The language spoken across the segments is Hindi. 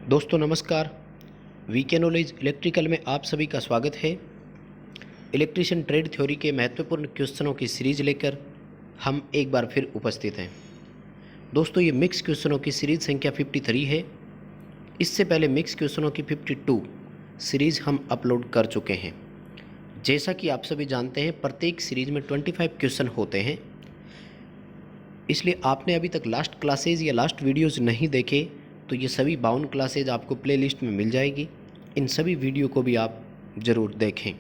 दोस्तों नमस्कार। वीके नॉलेज इलेक्ट्रिकल में आप सभी का स्वागत है। इलेक्ट्रिशियन ट्रेड थ्योरी के महत्वपूर्ण क्वेश्चनों की सीरीज लेकर हम एक बार फिर उपस्थित हैं। दोस्तों ये मिक्स क्वेश्चनों की सीरीज संख्या 53 है। इससे पहले मिक्स क्वेश्चनों की 52 सीरीज हम अपलोड कर चुके हैं। जैसा कि आप सभी जानते हैं प्रत्येक सीरीज में 25 क्वेश्चन होते हैं, इसलिए आपने अभी तक लास्ट क्लासेज या लास्ट वीडियोज़ नहीं देखे तो ये सभी 52 क्लासेज आपको प्लेलिस्ट में मिल जाएगी। इन सभी वीडियो को भी आप ज़रूर देखें।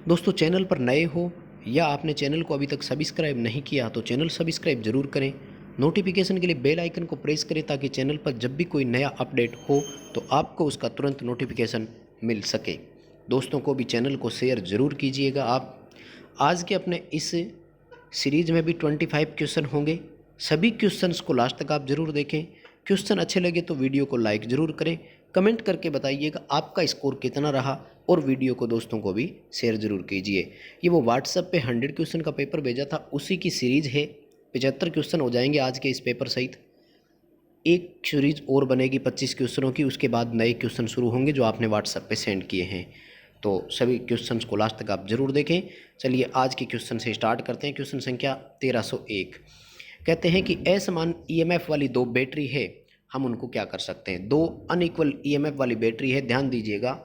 दोस्तों चैनल पर नए हो या आपने चैनल को अभी तक सब्सक्राइब नहीं किया तो चैनल सब्सक्राइब ज़रूर करें। नोटिफिकेशन के लिए बेल आइकन को प्रेस करें ताकि चैनल पर जब भी कोई नया अपडेट हो तो आपको उसका तुरंत नोटिफिकेशन मिल सके। दोस्तों को भी चैनल को शेयर ज़रूर कीजिएगा। आप आज के अपने इस सीरीज में भी 25 क्वेश्चन होंगे। सभी क्वेश्चंस को लास्ट तक आप ज़रूर देखें। क्वेश्चन अच्छे लगे तो वीडियो को लाइक ज़रूर करें। कमेंट करके बताइएगा आपका स्कोर कितना रहा और वीडियो को दोस्तों को भी शेयर ज़रूर कीजिए। ये वो व्हाट्सएप पे 100 क्वेश्चन का पेपर भेजा था, उसी की सीरीज़ है। 75 क्वेश्चन हो जाएंगे आज के इस पेपर सहित। एक सीरीज़ और बनेगी 25 क्वेश्चनों की, उसके बाद नए क्वेश्चन शुरू होंगे जो आपने व्हाट्सएप पे सेंड किए हैं। तो सभी क्वेश्चंस को लास्ट तक आप ज़रूर देखें। चलिए आज के क्वेश्चन से स्टार्ट करते हैं। क्वेश्चन संख्या 1301 कहते हैं कि असमान ईएमएफ वाली दो बैटरी है, हम उनको क्या कर सकते हैं। दो अनइक्वल ईएमएफ वाली बैटरी है, ध्यान दीजिएगा।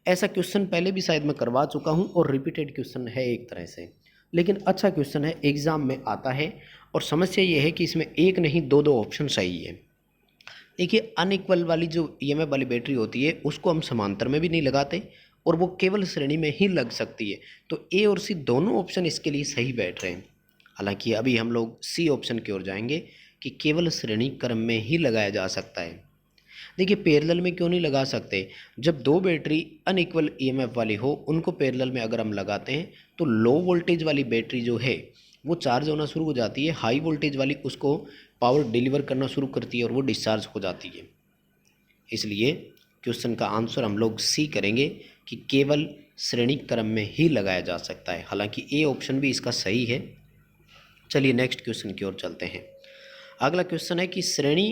ऐसा क्वेश्चन पहले भी शायद मैं करवा चुका हूं और रिपीटेड क्वेश्चन है एक तरह से, लेकिन अच्छा क्वेश्चन है, एग्जाम में आता है। और समस्या ये है कि इसमें एक नहीं दो ऑप्शन सही है। देखिए अनइक्वल वाली जो ईएमएफ वाली बैटरी होती है उसको हम समांतर में भी नहीं लगाते और वो केवल श्रेणी में ही लग सकती है। तो ए और सी दोनों ऑप्शन इसके लिए सही बैठ रहे हैं। हालांकि अभी हम लोग सी ऑप्शन की ओर जाएंगे कि केवल श्रेणी क्रम में ही लगाया जा सकता है। देखिए पैरेलल में क्यों नहीं लगा सकते। जब दो बैटरी अनइक्वल ईएमएफ वाली हो उनको पैरेलल में अगर हम लगाते हैं तो लो वोल्टेज वाली बैटरी जो है वो चार्ज होना शुरू हो जाती है, हाई वोल्टेज वाली उसको पावर डिलीवर करना शुरू करती है और वो डिस्चार्ज हो जाती है। इसलिए क्वेश्चन का आंसर हम लोग सी करेंगे कि केवल श्रेणी क्रम में ही लगाया जा सकता है। हालांकि ए ऑप्शन भी इसका सही है। चलिए नेक्स्ट क्वेश्चन की ओर चलते हैं। अगला क्वेश्चन है कि श्रेणी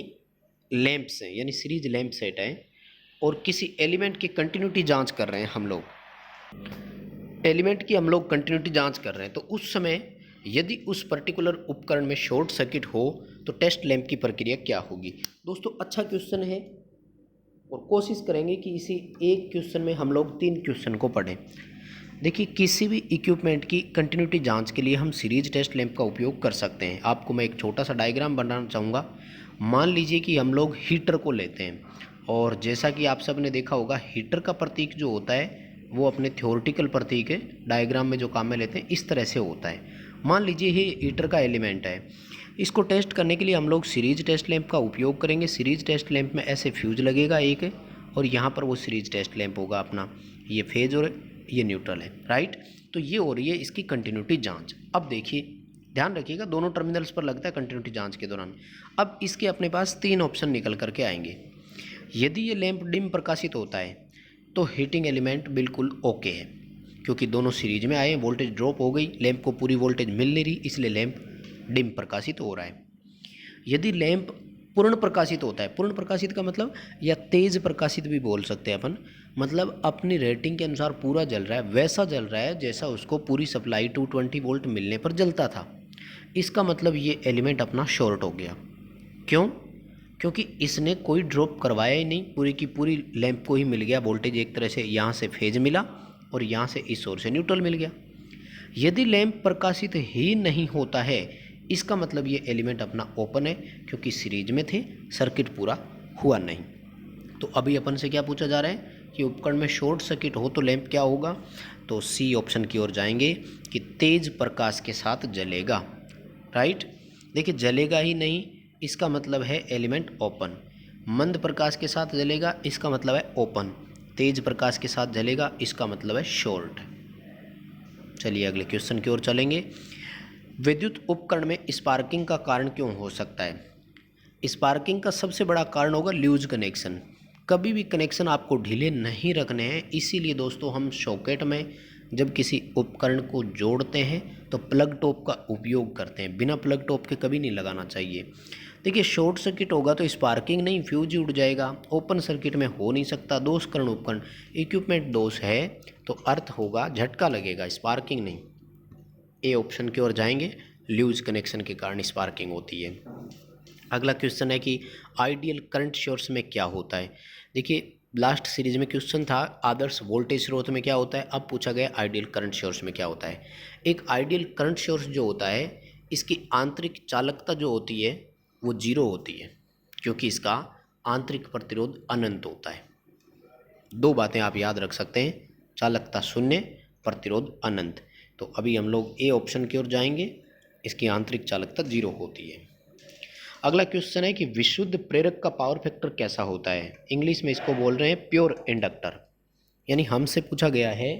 लैंप से यानी सीरीज लैंप सेट है और किसी एलिमेंट की कंटिन्यूटी जांच कर रहे हैं। हम लोग एलिमेंट की कंटिन्यूटी जांच कर रहे हैं तो उस समय यदि उस पर्टिकुलर उपकरण में शॉर्ट सर्किट हो तो टेस्ट लैंप की प्रक्रिया क्या होगी। दोस्तों अच्छा क्वेश्चन है और कोशिश करेंगे कि इसी एक क्वेश्चन में हम लोग 3 क्वेश्चन को पढ़ें। देखिए किसी भी इक्विपमेंट की कंटिन्यूटी जांच के लिए हम सीरीज टेस्ट लैंप का उपयोग कर सकते हैं। आपको मैं एक छोटा सा डायग्राम बनाना चाहूँगा। मान लीजिए कि हम लोग हीटर को लेते हैं और जैसा कि आप सब ने देखा होगा हीटर का प्रतीक जो होता है वो अपने थ्योरेटिकल प्रतीक है, डायग्राम में जो काम में लेते हैं इस तरह से होता है। मान लीजिए ये हीटर का एलिमेंट है, इसको टेस्ट करने के लिए हम लोग सीरीज टेस्ट लैंप का उपयोग करेंगे। सीरीज टेस्ट लैंप में ऐसे फ्यूज लगेगा एक और यहाँ पर वो सीरीज टेस्ट लैंप होगा अपना, ये फेज और ये न्यूट्रल है, राइट। तो ये हो रही है इसकी कंटिन्यूटी जांच। अब देखिए ध्यान रखिएगा दोनों टर्मिनल्स पर लगता है कंटिन्यूटी जांच के दौरान। अब इसके अपने पास 3 ऑप्शन निकल करके आएंगे। यदि ये लैंप डिम प्रकाशित होता है तो हीटिंग एलिमेंट बिल्कुल ओके है, क्योंकि दोनों सीरीज में आए, वोल्टेज ड्रॉप हो गई, लैंप को पूरी वोल्टेज मिल नहीं रही, इसलिए लैंप डिम प्रकाशित हो रहा है। यदि लैंप पूर्ण प्रकाशित होता है, पूर्ण प्रकाशित का मतलब या तेज प्रकाशित भी बोल सकते हैं अपन, मतलब अपनी रेटिंग के अनुसार पूरा जल रहा है, वैसा जल रहा है जैसा उसको पूरी सप्लाई 220 वोल्ट मिलने पर जलता था, इसका मतलब ये एलिमेंट अपना शॉर्ट हो गया। क्यों? क्योंकि इसने कोई ड्रॉप करवाया ही नहीं, पूरी की पूरी लैंप को ही मिल गया वोल्टेज, एक तरह से यहाँ से फेज मिला और यहाँ से इस ओर से न्यूट्रल मिल गया। यदि लैंप प्रकाशित ही नहीं होता है इसका मतलब ये एलिमेंट अपना ओपन है, क्योंकि सीरीज में थे, सर्किट पूरा हुआ नहीं। तो अभी अपन से क्या पूछा जा रहा है कि उपकरण में शॉर्ट सर्किट हो तो लैंप क्या होगा। तो सी ऑप्शन की ओर जाएंगे कि तेज प्रकाश के साथ जलेगा, राइट। देखिए जलेगा ही नहीं इसका मतलब है एलिमेंट ओपन, मंद प्रकाश के साथ जलेगा इसका मतलब है ओपन, तेज प्रकाश के साथ जलेगा इसका मतलब है शॉर्ट। चलिए अगले क्वेश्चन की ओर चलेंगे। विद्युत उपकरण में स्पार्किंग का कारण क्यों हो सकता है। स्पार्किंग का सबसे बड़ा कारण होगा लूज कनेक्शन। कभी भी कनेक्शन आपको ढीले नहीं रखने हैं, इसीलिए दोस्तों हम सॉकेट में जब किसी उपकरण को जोड़ते हैं तो प्लग टॉप का उपयोग करते हैं, बिना प्लग टॉप के कभी नहीं लगाना चाहिए। देखिए शॉर्ट सर्किट होगा तो स्पार्किंग नहीं, फ्यूज ही उड़ जाएगा। ओपन सर्किट में हो नहीं सकता, दोषकरण उपकरण इक्विपमेंट दोष है तो अर्थ होगा झटका लगेगा, स्पार्किंग नहीं। ए ऑप्शन की ओर जाएंगे, लूज कनेक्शन के कारण स्पार्किंग होती है। अगला क्वेश्चन है कि आइडियल करंट सोर्स में क्या होता है। देखिए लास्ट सीरीज में क्वेश्चन था आदर्श वोल्टेज स्रोत में क्या होता है, अब पूछा गया आइडियल करंट सोर्स में क्या होता है। एक आइडियल करंट सोर्स जो होता है इसकी आंतरिक चालकता जो होती है वो जीरो होती है, क्योंकि इसका आंतरिक प्रतिरोध अनंत होता है। दो बातें आप याद रख सकते हैं, चालकता शून्य, प्रतिरोध अनंत। तो अभी हम लोग ए ऑप्शन की ओर जाएंगे, इसकी आंतरिक चालकता जीरो होती है। अगला क्वेश्चन है कि विशुद्ध प्रेरक का पावर फैक्टर कैसा होता है। इंग्लिश में इसको बोल रहे हैं प्योर इंडक्टर, यानी हमसे पूछा गया है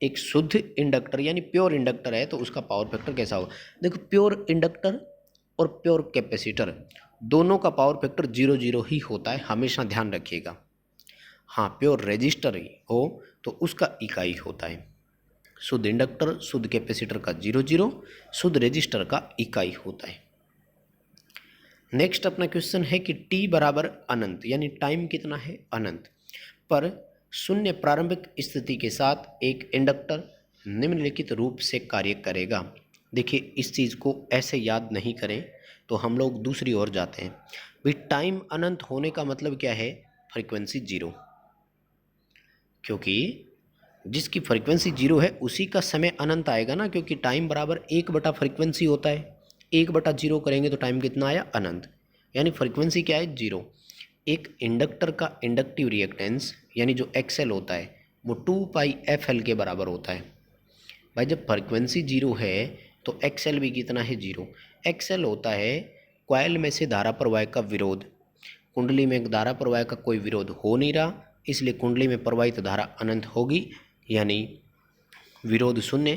एक शुद्ध इंडक्टर यानी प्योर इंडक्टर है तो उसका पावर फैक्टर कैसा होगा। देखो प्योर इंडक्टर और प्योर कैपेसिटर दोनों का पावर फैक्टर 0 0 ही होता है, हमेशा ध्यान रखिएगा। हाँ प्योर रेजिस्टर ही हो तो उसका इकाई होता है। शुद्ध इंडक्टर शुद्ध कैपेसिटर का 0 0, शुद्ध रेजिस्टर का इकाई होता है। नेक्स्ट अपना क्वेश्चन है कि t बराबर अनंत यानी टाइम कितना है अनंत पर शून्य प्रारंभिक स्थिति के साथ एक इंडक्टर निम्नलिखित रूप से कार्य करेगा। देखिए इस चीज़ को ऐसे याद नहीं करें तो हम लोग दूसरी ओर जाते हैं। भाई टाइम अनंत होने का मतलब क्या है, फ्रीक्वेंसी जीरो, क्योंकि जिसकी फ्रीक्वेंसी जीरो है उसी का समय अनंत आएगा ना, क्योंकि टाइम बराबर 1 बटा फ्रीक्वेंसी होता है। 1/0 करेंगे तो टाइम कितना आया अनंत, यानी फ्रीक्वेंसी क्या है जीरो। एक इंडक्टर का इंडक्टिव रिएक्टेंस यानी जो एक्सएल होता है वो 2πfl के बराबर होता है। भाई जब फ्रीक्वेंसी जीरो है तो एक्सएल भी कितना है जीरो। एक्सएल होता है कॉइल में से धारा प्रवाह का विरोध। कुंडली में धारा प्रवाह का कोई विरोध हो नहीं रहा, इसलिए कुंडली में प्रवाहित धारा अनंत होगी, यानी विरोध शून्य,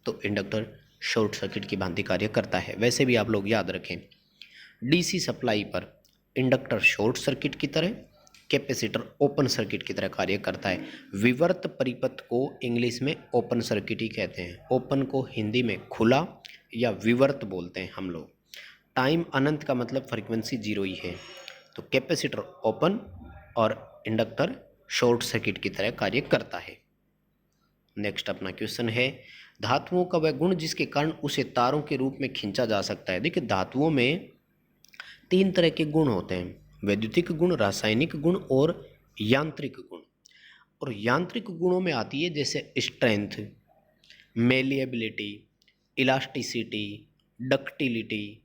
तो इंडक्टर शॉर्ट सर्किट की भांति कार्य करता है। वैसे भी आप लोग याद रखें डीसी सप्लाई पर इंडक्टर शॉर्ट सर्किट की तरह, कैपेसिटर ओपन सर्किट की तरह कार्य करता है। विवर्त परिपथ को इंग्लिश में ओपन सर्किट ही कहते हैं, ओपन को हिंदी में खुला या विवर्त बोलते हैं हम लोग। टाइम अनंत का मतलब फ्रीक्वेंसी जीरो ही है, तो कैपेसिटर ओपन और इंडक्टर शॉर्ट सर्किट की तरह कार्य करता है। नेक्स्ट अपना क्वेश्चन है धातुओं का वह गुण जिसके कारण उसे तारों के रूप में खींचा जा सकता है। देखिए धातुओं में 3 तरह के गुण होते हैं, वैद्युतिक गुण, रासायनिक गुण और यांत्रिक गुण। और यांत्रिक गुणों में आती है जैसे strength, malleability, elasticity, ductility,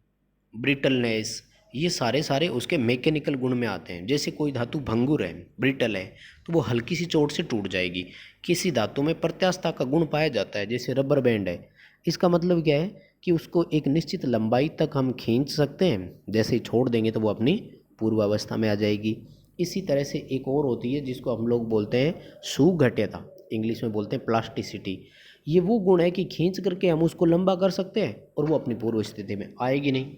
brittleness, ये सारे उसके मैकेनिकल गुण में आते हैं। जैसे कोई धातु भंगुर है, ब्रिटल है, तो वो हल्की सी चोट से टूट जाएगी। किसी धातु में प्रत्यास्थता का गुण पाया जाता है, जैसे रबर बैंड है, इसका मतलब क्या है कि उसको एक निश्चित लंबाई तक हम खींच सकते हैं, जैसे ही छोड़ देंगे तो वो अपनी पूर्वावस्था में आ जाएगी। इसी तरह से एक और होती है जिसको हम लोग बोलते हैं सुघट्यता, इंग्लिश में बोलते हैं प्लास्टिसिटी। ये वो गुण है कि खींच करके हम उसको लंबा कर सकते हैं और वो अपनी पूर्व स्थिति में आएगी नहीं।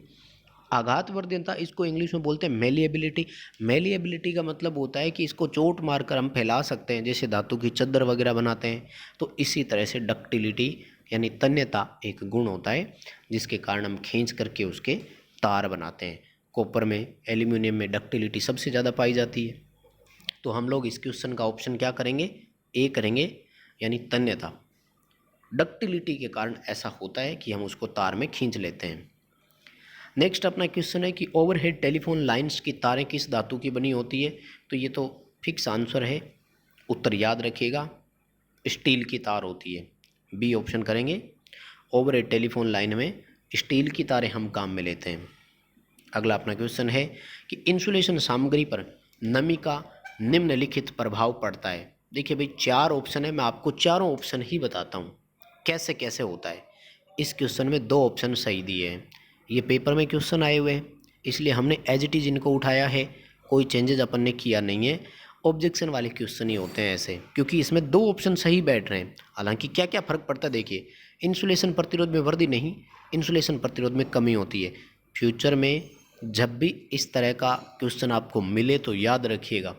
आघातवर्धनता, इसको इंग्लिश में बोलते हैं मेलिएबिलिटी। मेलिएबिलिटी का मतलब होता है कि इसको चोट मारकर हम फैला सकते हैं, जैसे धातु की चद्दर वगैरह बनाते हैं। तो इसी तरह से डक्टिलिटी यानी तन्यता एक गुण होता है जिसके कारण हम खींच करके उसके तार बनाते हैं। कॉपर में, एल्यूमिनियम में डक्टिलिटी सबसे ज़्यादा पाई जाती है। तो हम लोग इस क्वेश्चन का ऑप्शन क्या करेंगे, ए करेंगे, यानी तन्यता। डक्टिलिटी के कारण ऐसा होता है कि हम उसको तार में खींच लेते हैं। नेक्स्ट अपना क्वेश्चन है कि ओवरहेड टेलीफोन लाइंस की तारें किस धातु की बनी होती है। तो ये तो फिक्स आंसर है, उत्तर याद रखिएगा, स्टील की तार होती है। बी ऑप्शन करेंगे, ओवरहेड टेलीफोन लाइन में स्टील की तारें हम काम में लेते हैं। अगला अपना क्वेश्चन है कि इंसुलेशन सामग्री पर नमी का निम्नलिखित प्रभाव पड़ता है। देखिए भाई 4 ऑप्शन है, मैं आपको चारों ऑप्शन ही बताता हूँ कैसे कैसे होता है। इस क्वेश्चन में 2 ऑप्शन सही दिए हैं, ये पेपर में क्वेश्चन आए हुए हैं इसलिए हमने एज इट इज इनको उठाया है, कोई चेंजेज अपन ने किया नहीं है। ऑब्जेक्शन वाले क्वेश्चन ही होते हैं ऐसे, क्योंकि इसमें 2 ऑप्शन सही बैठ रहे हैं। हालांकि क्या क्या फ़र्क पड़ता है देखिए, इंसुलेशन प्रतिरोध में वृद्धि नहीं, इंसुलेशन प्रतिरोध में कमी होती है। फ्यूचर में जब भी इस तरह का क्वेश्चन आपको मिले तो याद रखिएगा,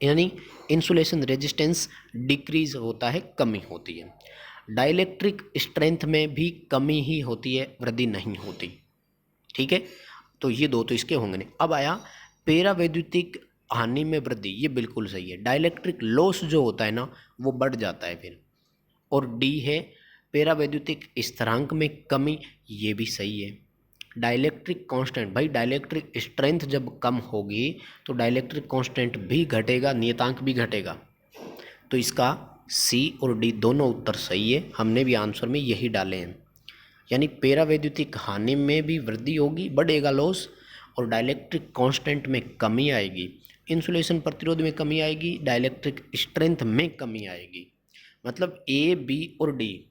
यानी इंसुलेशन रेजिस्टेंस डिक्रीज होता है, कमी होती है। डाइलेक्ट्रिक स्ट्रेंथ में भी कमी ही होती है, वृद्धि नहीं होती। ठीक है, तो ये दो तो इसके होंगे नहीं। अब आया पेरा वैद्युतिक हानि में वृद्धि, ये बिल्कुल सही है। डाइलेक्ट्रिक लॉस जो होता है ना वो बढ़ जाता है फिर। और डी है पेरा वैद्युतिक स्थिरांक में कमी, ये भी सही है। डाइलेक्ट्रिक कांस्टेंट, भाई डाइलेक्ट्रिक स्ट्रेंथ जब कम होगी तो डाइलेक्ट्रिक कांस्टेंट भी घटेगा, नियतांक भी घटेगा। तो इसका सी और डी दोनों उत्तर सही है, हमने भी आंसर में यही डाले हैं। यानी पेरा वैद्युतिक हानि में भी वृद्धि होगी, बढ़ेगा लॉस, और डाइलेक्ट्रिक कांस्टेंट में कमी आएगी, इंसुलेशन प्रतिरोध में कमी आएगी, डाइलेक्ट्रिक स्ट्रेंथ में कमी आएगी। मतलब ए, बी और डी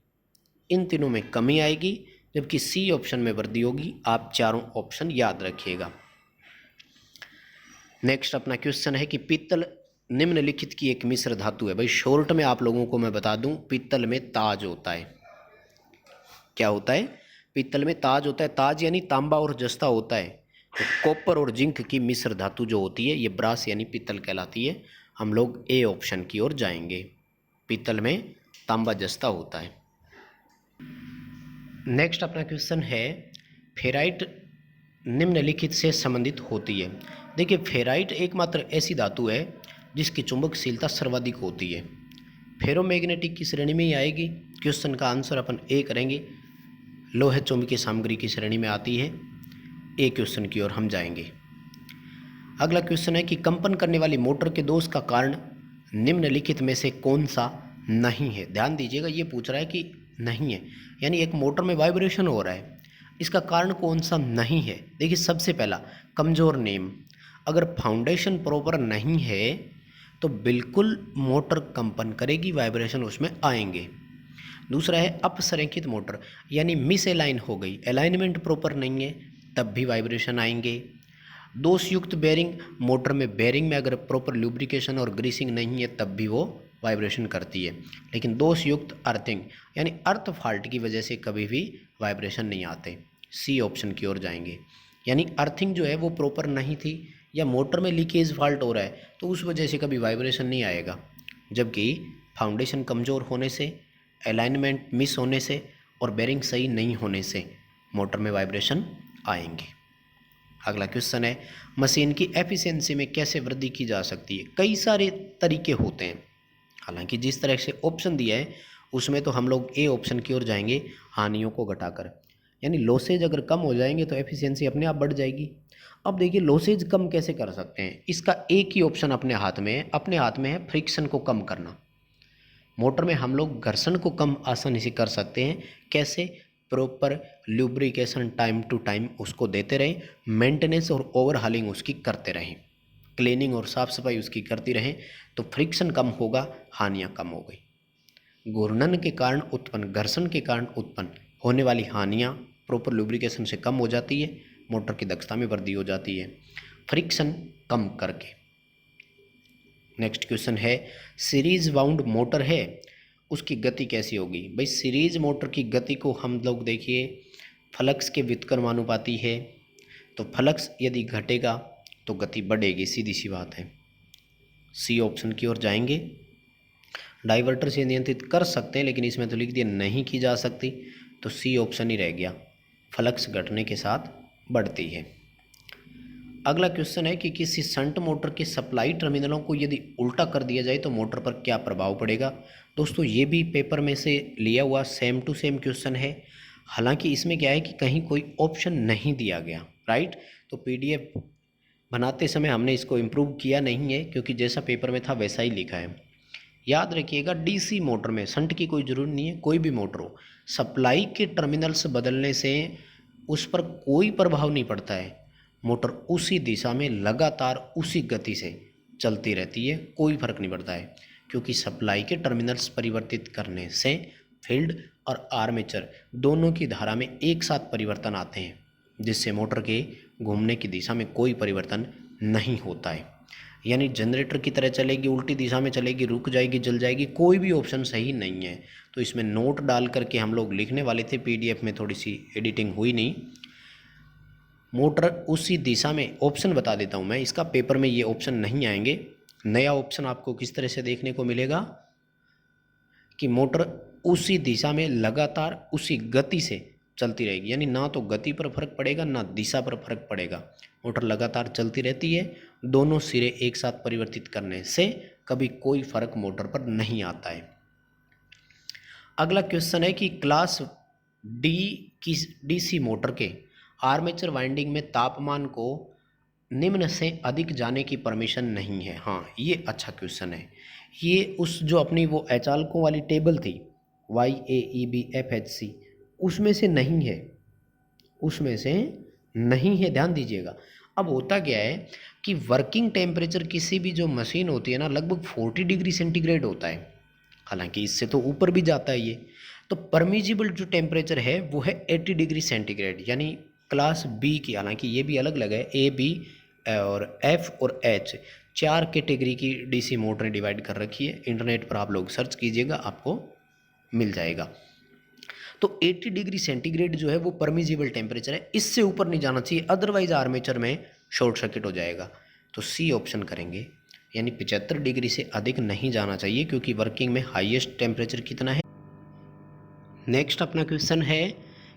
इन तीनों में कमी आएगी, जबकि सी ऑप्शन में वृद्धि होगी। आप चारों ऑप्शन याद रखिएगा। नेक्स्ट अपना क्वेश्चन है कि पीतल निम्नलिखित की एक मिश्र धातु है। भाई शॉर्ट में आप लोगों को मैं बता दूं, पीतल में ताज होता है। क्या होता है? पीतल में ताज होता है। ताज यानी तांबा और जस्ता होता है। तो कॉपर और जिंक की मिश्र धातु जो होती है ये ब्रास यानी पीतल कहलाती है। हम लोग ए ऑप्शन की ओर जाएंगे। पीतल में तांबा जस्ता होता है। नेक्स्ट अपना क्वेश्चन है फेराइट निम्नलिखित से संबंधित होती है। देखिए फेराइट एकमात्र ऐसी धातु है जिसकी चुंबकशीलता सर्वाधिक होती है। फेरोमैग्नेटिक की श्रेणी में ही आएगी। क्वेश्चन का आंसर अपन ए करेंगे। लोहे चुंबकीय सामग्री की श्रेणी में आती है। ए क्वेश्चन की ओर हम जाएंगे। अगला क्वेश्चन है कि कंपन करने वाली मोटर के दोष का कारण निम्नलिखित में से कौन सा नहीं है। ध्यान दीजिएगा, ये पूछ रहा है कि नहीं है, यानी एक मोटर में वाइब्रेशन हो रहा है, इसका कारण कौन सा नहीं है। देखिए सबसे पहला कमज़ोर नेम, अगर फाउंडेशन प्रॉपर नहीं है तो बिल्कुल मोटर कंपन करेगी, वाइब्रेशन उसमें आएंगे। दूसरा है अपसंरेखित मोटर, यानी मिस अलाइन हो गई, अलाइनमेंट प्रॉपर नहीं है, तब भी वाइब्रेशन आएंगे। दोषयुक्त बेरिंग, मोटर में बेरिंग में अगर प्रॉपर लुब्रिकेशन और ग्रीसिंग नहीं है तब भी वो वाइब्रेशन करती है। लेकिन दोषयुक्त अर्थिंग यानी अर्थ फॉल्ट की वजह से कभी भी वाइब्रेशन नहीं आते। सी ऑप्शन की ओर जाएंगे। यानी अर्थिंग जो है वो प्रॉपर नहीं थी या मोटर में लीकेज फॉल्ट हो रहा है तो उस वजह से कभी वाइब्रेशन नहीं आएगा। जबकि फाउंडेशन कमज़ोर होने से, अलाइनमेंट मिस होने से और बेरिंग सही नहीं होने से मोटर में वाइब्रेशन आएंगे। अगला क्वेश्चन है मशीन की एफिशिएंसी में कैसे वृद्धि की जा सकती है। कई सारे तरीके होते हैं, हालांकि जिस तरह से ऑप्शन दिया है उसमें तो हम लोग ए ऑप्शन की ओर जाएंगे, हानियों को घटाकर। यानी लॉसेज अगर कम हो जाएंगे तो एफिशिएंसी अपने आप बढ़ जाएगी। अब देखिए लॉसेज कम कैसे कर सकते हैं, इसका एक ही ऑप्शन अपने हाथ में है। अपने हाथ में है फ्रिक्शन को कम करना। मोटर में हम लोग घर्षण को कम आसानी से कर सकते हैं। कैसे? Proper lubrication time to time उसको देते रहें, मेंटेनेंस और ओवरहालिंग उसकी करते रहें, क्लीनिंग और साफ सफाई उसकी करती रहें, तो फ्रिक्शन कम होगा, हानियाँ कम हो गई। घूर्णन के कारण उत्पन्न, घर्षण के कारण उत्पन्न होने वाली हानियाँ प्रॉपर लुब्रिकेशन से कम हो जाती है, मोटर की दक्षता में वृद्धि हो जाती है फ्रिक्शन कम करके। नेक्स्ट क्वेश्चन है सीरीज वाउंड मोटर है उसकी गति कैसी होगी। भाई सीरीज मोटर की गति को हम लोग देखिए फ्लक्स के व्युत्क्रमानुपाती है, तो फ्लक्स यदि घटेगा तो गति बढ़ेगी, सीधी सी बात है। सी ऑप्शन की ओर जाएंगे। डाइवर्टर से नियंत्रित कर सकते हैं लेकिन इसमें तो लिख दिया नहीं की जा सकती, तो सी ऑप्शन ही रह गया, फ्लक्स घटने के साथ बढ़ती है। अगला क्वेश्चन है कि किसी शंट मोटर के सप्लाई टर्मिनलों को यदि उल्टा कर दिया जाए तो मोटर पर क्या प्रभाव पड़ेगा। दोस्तों ये भी पेपर में से लिया हुआ सेम टू सेम क्वेश्चन है। हालांकि इसमें क्या है कि कहीं कोई ऑप्शन नहीं दिया गया, राइट। तो पीडीएफ बनाते समय हमने इसको इम्प्रूव किया नहीं है क्योंकि जैसा पेपर में था वैसा ही लिखा है। याद रखिएगा डीसी मोटर में शंट की कोई ज़रूरत नहीं है, कोई भी मोटर हो, सप्लाई के टर्मिनल्स बदलने से उस पर कोई प्रभाव नहीं पड़ता है। मोटर उसी दिशा में लगातार उसी गति से चलती रहती है, कोई फर्क नहीं पड़ता है, क्योंकि सप्लाई के टर्मिनल्स परिवर्तित करने से फील्ड और आर्मेचर दोनों की धारा में एक साथ परिवर्तन आते हैं, जिससे मोटर के घूमने की दिशा में कोई परिवर्तन नहीं होता है। यानी जनरेटर की तरह चलेगी, उल्टी दिशा में चलेगी, रुक जाएगी, जल जाएगी, कोई भी ऑप्शन सही नहीं है। तो इसमें नोट डाल करके हम लोग लिखने वाले थे, पीडीएफ में थोड़ी सी एडिटिंग हुई नहीं। मोटर उसी दिशा में, ऑप्शन बता देता हूँ मैं, इसका पेपर में ये ऑप्शन नहीं आएंगे। नया ऑप्शन आपको किस तरह से देखने को मिलेगा कि मोटर उसी दिशा में लगातार उसी गति से चलती रहेगी, यानी ना तो गति पर फर्क पड़ेगा ना दिशा पर फर्क पड़ेगा। मोटर लगातार चलती रहती है, दोनों सिरे एक साथ परिवर्तित करने से कभी कोई फर्क मोटर पर नहीं आता है। अगला क्वेश्चन है कि क्लास डी की डीसी मोटर के आर्मेचर वाइंडिंग में तापमान को निम्न से अधिक जाने की परमिशन नहीं है। हाँ, ये अच्छा क्वेश्चन है। ये उस जो अपनी वो एचाल्को वाली टेबल थी YAEBFHC, उसमें से नहीं है, उसमें से नहीं है, ध्यान दीजिएगा। अब होता क्या है कि वर्किंग टेम्परेचर किसी भी जो मशीन होती है ना, लगभग 40 डिग्री सेंटीग्रेड होता है, हालांकि इससे तो ऊपर भी जाता है ये। तो परमिजिबल जो टेम्परेचर है वो है 80 डिग्री सेंटीग्रेड, यानी क्लास बी की, हालांकि ये भी अलग अलग है, A, B और F और H, 4 कैटेगरी की डीसी मोटरें डिवाइड कर रखी है। इंटरनेट पर आप लोग सर्च कीजिएगा, आपको मिल जाएगा। तो 80 डिग्री सेंटीग्रेड जो है वो परमिजिबल टेम्परेचर है, इससे ऊपर नहीं जाना चाहिए, अदरवाइज आर्मेचर में शॉर्ट सर्किट हो जाएगा। तो सी ऑप्शन करेंगे, यानी 75 डिग्री से अधिक नहीं जाना चाहिए, क्योंकि वर्किंग में हाईएस्ट टेम्परेचर कितना है। नेक्स्ट अपना क्वेश्चन है,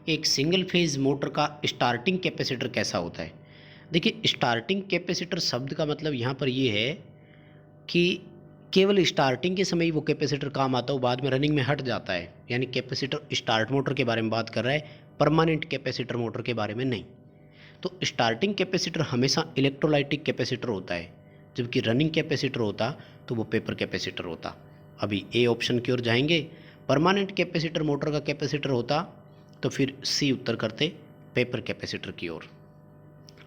एक सिंगल फेज मोटर का स्टार्टिंग कैपेसिटर कैसा होता है। देखिए, स्टार्टिंग कैपेसिटर शब्द का मतलब यहाँ पर ये है कि केवल स्टार्टिंग के समय ही वो कैपेसिटर काम आता है, बाद में रनिंग में हट जाता है, यानी कैपेसिटर स्टार्ट मोटर के बारे में बात कर रहा है, परमानेंट कैपेसिटर मोटर के बारे में नहीं। तो स्टार्टिंग कैपेसिटर हमेशा इलेक्ट्रोलाइटिक कैपेसिटर होता है, जबकि रनिंग कैपेसिटर होता तो वो पेपर कैपेसिटर होता। अभी ए ऑप्शन की ओर जाएंगे, परमानेंट कैपेसिटर मोटर का कैपेसिटर होता तो फिर सी उत्तर करते, पेपर कैपेसिटर की ओर।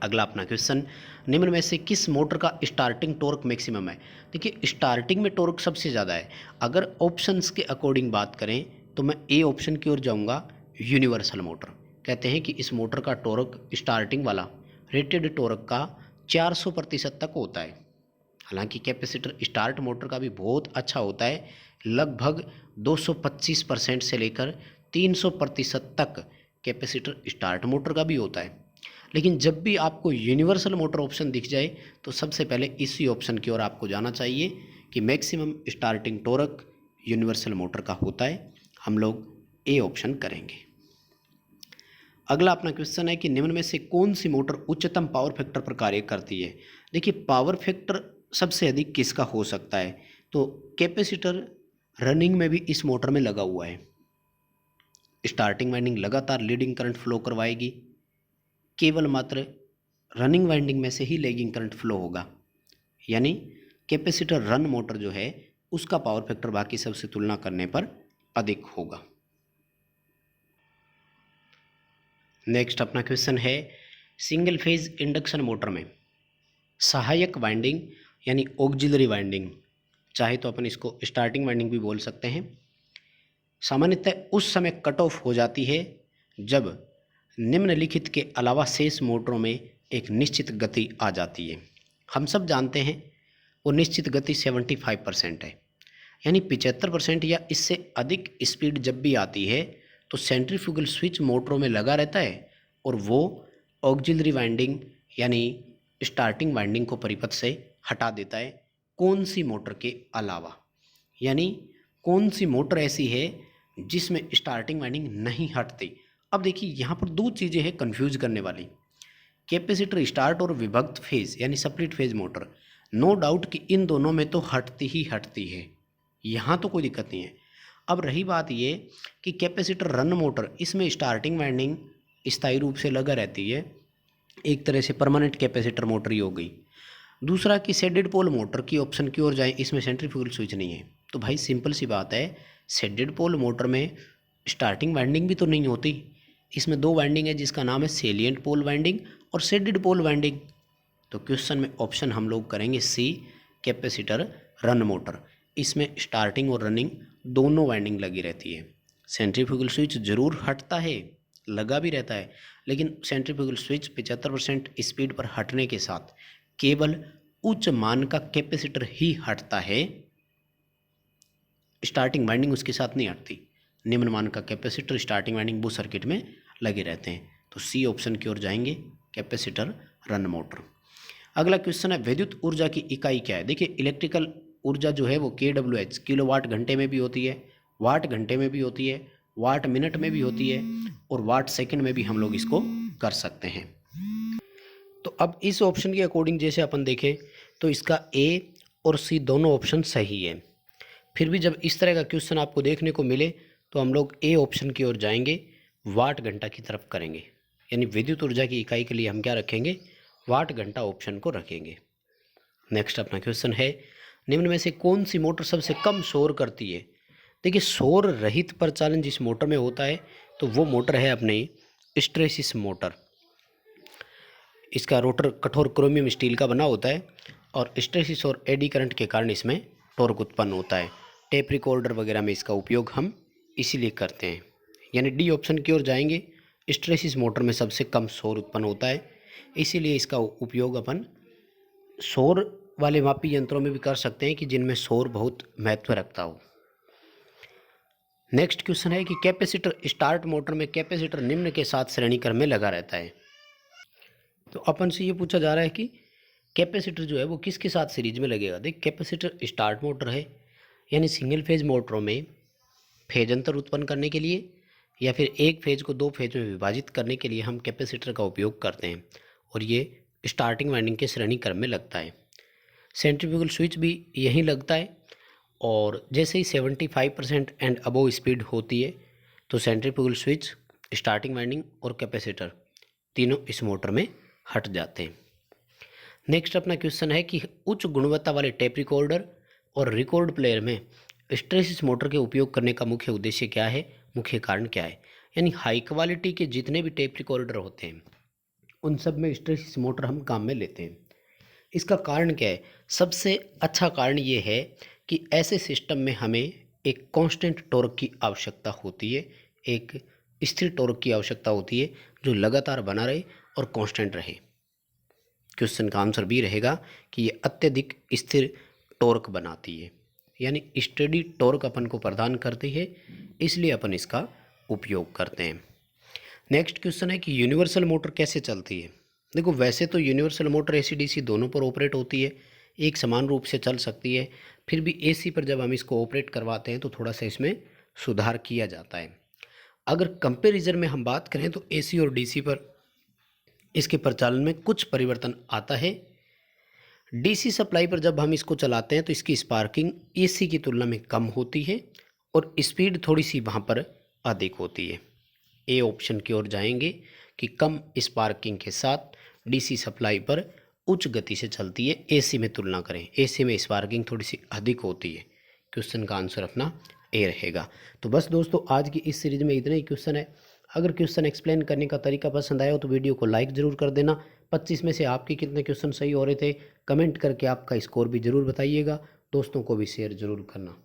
अगला अपना क्वेश्चन, निम्न में से किस मोटर का स्टार्टिंग टॉर्क मैक्सिमम है। देखिए, स्टार्टिंग में टॉर्क सबसे ज़्यादा है। अगर ऑप्शंस के अकॉर्डिंग बात करें तो मैं ए ऑप्शन की ओर जाऊंगा, यूनिवर्सल मोटर। कहते हैं कि इस मोटर का टॉर्क स्टार्टिंग वाला रेटेड टॉर्क का 400% तक होता है। हालांकि कैपेसिटर स्टार्ट मोटर का भी बहुत अच्छा होता है, लगभग 225% से लेकर 300% तक कैपेसिटर स्टार्ट मोटर का भी होता है। लेकिन जब भी आपको यूनिवर्सल मोटर ऑप्शन दिख जाए तो सबसे पहले इसी ऑप्शन की ओर आपको जाना चाहिए कि maximum starting torque universal motor का होता है। हम लोग ए ऑप्शन करेंगे। अगला अपना क्वेश्चन है कि निम्न में से कौन सी मोटर उच्चतम पावर फैक्टर पर कार्य करती है। देखिए, पावर फैक्टर सबसे अधिक किसका हो सकता है, तो कैपेसिटर रनिंग में भी इस मोटर में लगा हुआ है। स्टार्टिंग वाइंडिंग लगातार लीडिंग करंट फ्लो करवाएगी, केवल मात्र रनिंग वाइंडिंग में से ही लैगिंग करंट फ्लो होगा, यानी कैपेसिटर रन मोटर जो है उसका पावर फैक्टर बाकी सबसे तुलना करने पर अधिक होगा। नेक्स्ट अपना क्वेश्चन है, सिंगल फेज इंडक्शन मोटर में सहायक वाइंडिंग यानी ऑक्सिलरी वाइंडिंग, चाहे तो अपन इसको स्टार्टिंग वाइंडिंग भी बोल सकते हैं, सामान्यतः उस समय कट ऑफ हो जाती है जब निम्नलिखित के अलावा शेष मोटरों में एक निश्चित गति आ जाती है। हम सब जानते हैं वो निश्चित गति 75% है, यानी 75% या इससे अधिक स्पीड जब भी आती है तो सेंट्रीफ्यूगल स्विच मोटरों में लगा रहता है और वो ऑक्सिलरी वाइंडिंग यानी स्टार्टिंग वाइंडिंग को परिपथ से हटा देता है। कौन सी मोटर के अलावा, यानी कौन सी मोटर ऐसी है जिसमें स्टार्टिंग वाइंडिंग नहीं हटती। अब देखिए, यहाँ पर दो चीज़ें हैं कन्फ्यूज करने वाली, कैपेसिटर स्टार्ट और विभक्त फेज यानी split phase motor. No doubt कि इन दोनों में तो हटती ही हटती है, यहाँ तो कोई दिक्कत नहीं है। अब रही बात ये कि कैपेसिटर रन मोटर, इसमें स्टार्टिंग वाइंडिंग स्थायी रूप से लगा रहती है, एक तरह से परमानेंट कैपेसिटर मोटर ही हो गई। दूसरा कि शेडेड पोल मोटर की ऑप्शन की ओर जाएं, इसमें सेंट्रीफ्यूगल स्विच नहीं है। तो भाई सिंपल सी बात है, शेडेड पोल मोटर में स्टार्टिंग वाइंडिंग भी तो नहीं होती, इसमें दो वाइंडिंग है जिसका नाम है सेलिएंट पोल वाइंडिंग और शेडेड पोल वाइंडिंग। तो क्वेश्चन में ऑप्शन हम लोग करेंगे सी, कैपेसिटर रन मोटर। इसमें स्टार्टिंग और रनिंग दोनों वाइंडिंग लगी रहती है। सेंट्रीफ्यूगल स्विच जरूर हटता है, लगा भी रहता है, लेकिन सेंट्रीफ्यूगल स्विच 75% स्पीड पर हटने के साथ केवल उच्च मान का कैपेसिटर ही हटता है, स्टार्टिंग वाइंडिंग उसके साथ नहीं हटती। निम्न मान का कैपेसिटर स्टार्टिंग वाइंडिंग वो सर्किट में लगे रहते हैं। तो सी ऑप्शन की ओर जाएंगे, कैपेसिटर रन मोटर। अगला क्वेश्चन है, विद्युत ऊर्जा की इकाई क्या है। देखिए, इलेक्ट्रिकल ऊर्जा जो है वो KWH किलोवाट घंटे में भी होती है, वाट घंटे में भी होती है, वाट मिनट में भी होती है और वाट सेकंड में भी हम लोग इसको कर सकते हैं। तो अब इस ऑप्शन के अकॉर्डिंग जैसे अपन देखें तो इसका ए और सी दोनों ऑप्शन सही है। फिर भी जब इस तरह का क्वेश्चन आपको देखने को मिले तो हम लोग ए ऑप्शन की ओर जाएंगे, वाट घंटा की तरफ करेंगे, यानी विद्युत ऊर्जा की इकाई के लिए हम क्या रखेंगे, वाट घंटा ऑप्शन को रखेंगे। नेक्स्ट अपना क्वेश्चन है, निम्न में से कौन सी मोटर सबसे कम शोर करती है। देखिए शोर रहित परिचालन जिस मोटर में होता है तो वो मोटर है अपनी हिस्टैरिसीस मोटर। इसका रोटर कठोर क्रोमियम स्टील का बना होता है और हिस्टैरिसीस और एडी करंट के कारण इसमें टॉर्क उत्पन्न होता है। टेप रिकॉर्डर वगैरह में इसका उपयोग हम इसीलिए करते हैं, यानी डी ऑप्शन की ओर जाएंगे। हिस्टैरिसीस मोटर में सबसे कम शोर उत्पन्न होता है, इसीलिए इसका उपयोग अपन शोर वाले मापी यंत्रों में भी कर सकते हैं कि जिनमें शोर बहुत महत्व रखता हो। नेक्स्ट क्वेश्चन है कि कैपेसिटर स्टार्ट मोटर में कैपेसिटर निम्न के साथ श्रेणी क्रम में लगा रहता है। तो अपन से ये पूछा जा रहा है कि कैपेसिटर जो है वो किसके साथ सीरीज में लगेगा। देख कैपेसिटर स्टार्ट मोटर है, यानी सिंगल फेज मोटरों में फेज अंतर उत्पन्न करने के लिए या फिर एक फेज को दो फेज में विभाजित करने के लिए हम कैपेसिटर का उपयोग करते हैं और ये स्टार्टिंग वाइंडिंग के श्रेणी क्रम में लगता है। सेंट्रीफ्यूगल स्विच भी यहीं लगता है और जैसे ही 75% एंड अबोव स्पीड होती है तो सेंट्रीफ्यूगल स्विच, स्टार्टिंग वाइंडिंग और कैपेसिटर तीनों इस मोटर में हट जाते हैं। नेक्स्ट अपना क्वेश्चन है कि उच्च गुणवत्ता वाले टेप रिकॉर्डर और रिकॉर्ड प्लेयर में हिस्टैरिसीस मोटर के उपयोग करने का मुख्य उद्देश्य क्या है, मुख्य कारण क्या है। यानी हाई क्वालिटी के जितने भी टेप रिकॉर्डर होते हैं उन सब में हिस्टैरिसीस मोटर हम काम में लेते हैं। इसका कारण क्या है, सबसे अच्छा कारण ये है कि ऐसे सिस्टम में हमें एक कांस्टेंट टॉर्क की आवश्यकता होती है, एक स्थिर टॉर्क की आवश्यकता होती है जो लगातार बना रहे और कांस्टेंट रहे। क्वेश्चन का आंसर भी रहेगा कि ये अत्यधिक स्थिर टॉर्क बनाती है, यानी स्टेडी टॉर्क अपन को प्रदान करती है, इसलिए अपन इसका उपयोग करते हैं। नेक्स्ट क्वेश्चन है कि यूनिवर्सल मोटर कैसे चलती है। देखो वैसे तो यूनिवर्सल मोटर एसी डीसी दोनों पर ऑपरेट होती है, एक समान रूप से चल सकती है, फिर भी एसी पर जब हम इसको ऑपरेट करवाते हैं तो थोड़ा सा इसमें सुधार किया जाता है। अगर कंपैरिजन में हम बात करें तो एसी और डीसी पर इसके परिचालन में कुछ परिवर्तन आता है। डीसी सप्लाई पर जब हम इसको चलाते हैं तो इसकी स्पार्किंग एसी की तुलना में कम होती है और स्पीड थोड़ी सी वहाँ पर अधिक होती है। ए ऑप्शन की ओर जाएंगे कि कम स्पार्किंग के साथ डीसी सप्लाई पर उच्च गति से चलती है, एसी में तुलना करें, एसी में स्पार्किंग थोड़ी सी अधिक होती है। क्वेश्चन का आंसर अपना ए रहेगा। तो बस दोस्तों आज की इस सीरीज में इतने ही क्वेश्चन है। अगर क्वेश्चन एक्सप्लेन करने का तरीका पसंद आया हो तो वीडियो को लाइक ज़रूर कर देना। 25 में से आपके कितने क्वेश्चन सही हो रहे थे कमेंट करके आपका स्कोर भी ज़रूर बताइएगा। दोस्तों को भी शेयर ज़रूर करना।